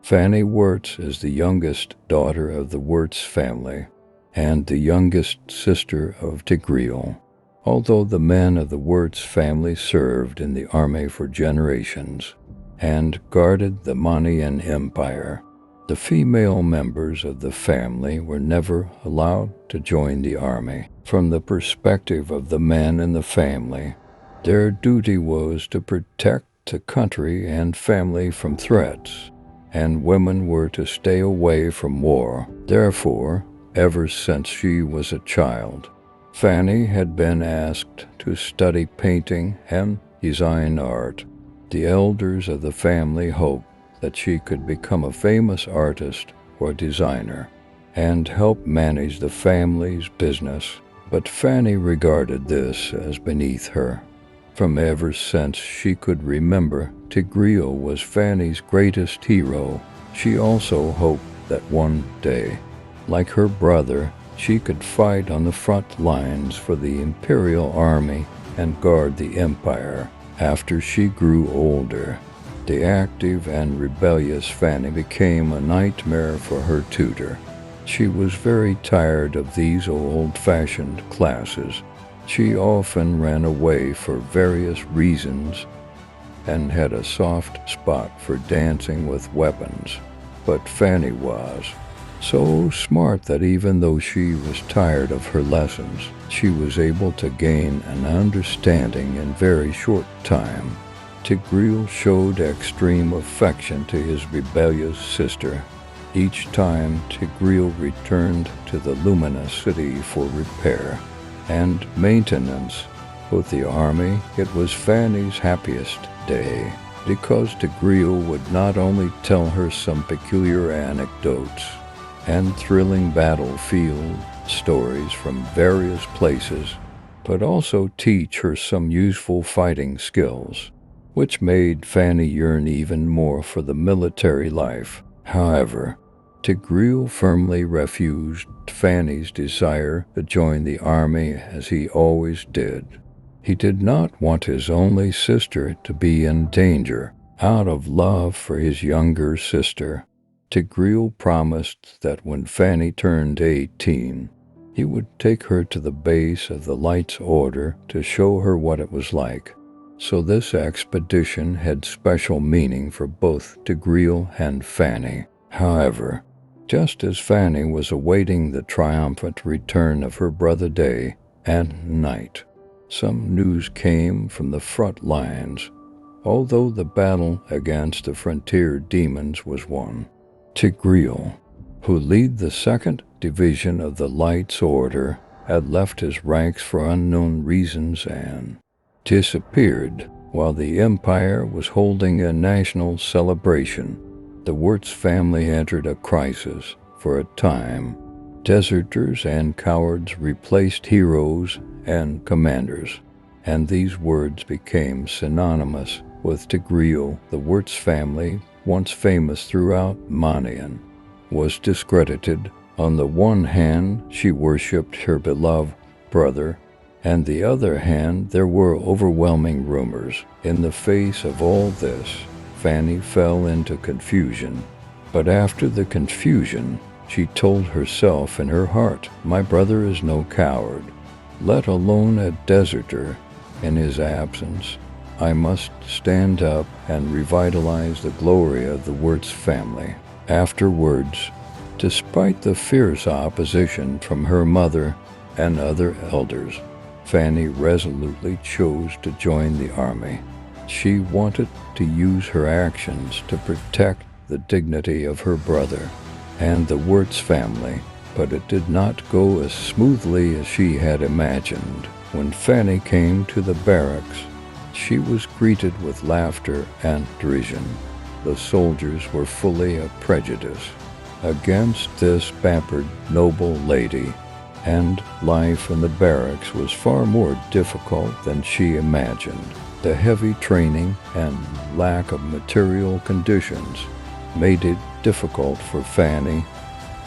Fanny Wirtz is the youngest daughter of the Wirtz family and the youngest sister of Tigreal. Although the men of the Wirtz family served in the army for generations and guarded the Manian Empire, the female members of the family were never allowed to join the army. From the perspective of the men in the family, their duty was to protect the country and family from threats, and women were to stay away from war. Therefore, ever since she was a child, Fanny had been asked to study painting and design art. The elders of the family hoped that she could become a famous artist or designer and help manage the family's business, but Fanny regarded this as beneath her. From ever since she could remember, Tigreal was Fanny's greatest hero. She also hoped that one day, like her brother, she could fight on the front lines for the imperial army and guard the empire. After she grew older, the active and rebellious Fanny became a nightmare for her tutor. She was very tired of these old-fashioned classes. She often ran away for various reasons and had a soft spot for dancing with weapons. But Fanny was so smart that even though she was tired of her lessons, she was able to gain an understanding in very short time. Tigreal showed extreme affection to his rebellious sister. Each time Tigreal returned to the luminous city for repair and maintenance with the army, it was Fanny's happiest day, because Tigreal would not only tell her some peculiar anecdotes and thrilling battlefield stories from various places, but also teach her some useful fighting skills, which made Fanny yearn even more for the military life. However, Tigreal firmly refused Fanny's desire to join the army, as he always did. He did not want his only sister to be in danger. Out of love for his younger sister, Tigreal promised that when Fanny turned 18, he would take her to the base of the Lights Order to show her what it was like. So this expedition had special meaning for both Tigreal and Fanny. However, just as Fanny was awaiting the triumphant return of her brother day and night, some news came from the front lines. Although the battle against the frontier demons was won, Tigreal, who led the 2nd Division of the Lights Order, had left his ranks for unknown reasons and disappeared while the Empire was holding a national celebration. The Wirtz family entered a crisis. For a time, deserters and cowards replaced heroes and commanders, and these words became synonymous with Tigreal. The Wirtz family, once famous throughout Manian, was discredited. On the one hand, she worshipped her beloved brother, and the other hand, there were overwhelming rumors. In the face of all this, Fanny fell into confusion. But after the confusion, she told herself in her heart, "My brother is no coward, let alone a deserter. In his absence, I must stand up and revitalize the glory of the Wirtz family." Afterwards, despite the fierce opposition from her mother and other elders, Fanny resolutely chose to join the army. She wanted to use her actions to protect the dignity of her brother and the Wirtz family, but it did not go as smoothly as she had imagined. When Fanny came to the barracks, she was greeted with laughter and derision. The soldiers were fully of prejudice against this pampered, noble lady, and life in the barracks was far more difficult than she imagined. The heavy training and lack of material conditions made it difficult for Fanny,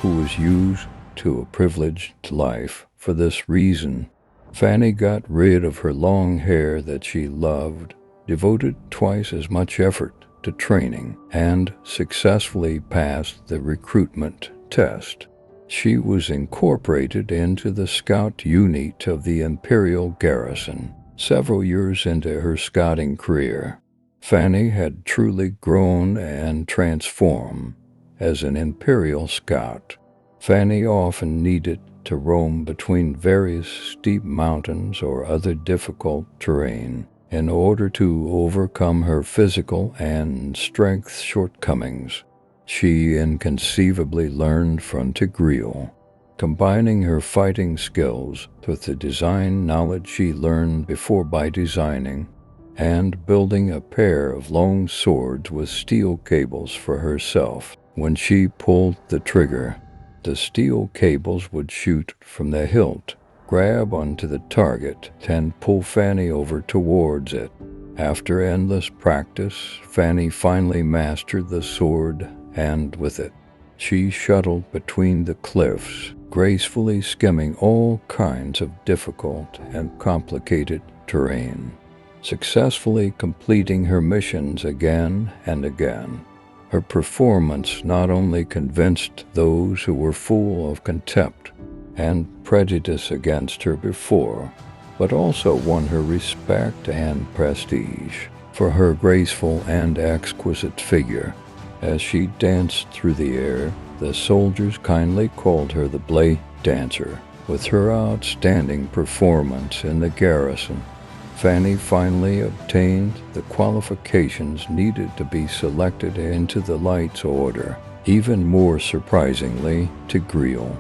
who was used to a privileged life. For this reason, Fanny got rid of her long hair that she loved, devoted twice as much effort to training and successfully passed the recruitment test. She was incorporated into the scout unit of the Imperial garrison several years into her scouting career. Fanny had truly grown and transformed as an Imperial scout. Fanny often needed to roam between various steep mountains or other difficult terrain in order to overcome her physical and strength shortcomings. She inconceivably learned from Tigreal, combining her fighting skills with the design knowledge she learned before by designing, and building a pair of long swords with steel cables for herself. When she pulled the trigger, the steel cables would shoot from the hilt, grab onto the target, and pull Fanny over towards it. After endless practice, Fanny finally mastered the sword, and with it, she shuttled between the cliffs, gracefully skimming all kinds of difficult and complicated terrain, successfully completing her missions again and again. Her performance not only convinced those who were full of contempt and prejudice against her before, but also won her respect and prestige for her graceful and exquisite figure. As she danced through the air, the soldiers kindly called her the Blade Dancer. With her outstanding performance in the garrison, Fanny finally obtained the qualifications needed to be selected into the Lights Order. Even more surprisingly, Tigreal,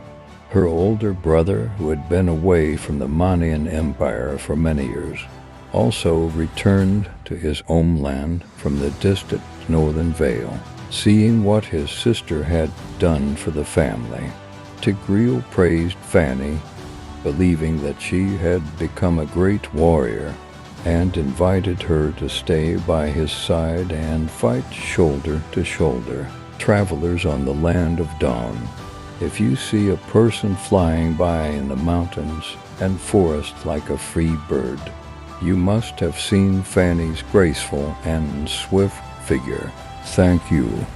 her older brother who had been away from the Manian Empire for many years, also returned to his homeland from the distant Northern Vale. Seeing what his sister had done for the family, Tigreal praised Fanny, believing that she had become a great warrior, and invited her to stay by his side and fight shoulder to shoulder. Travelers on the land of dawn, if you see a person flying by in the mountains and forest like a free bird, you must have seen Fanny's graceful and swift figure. Thank you.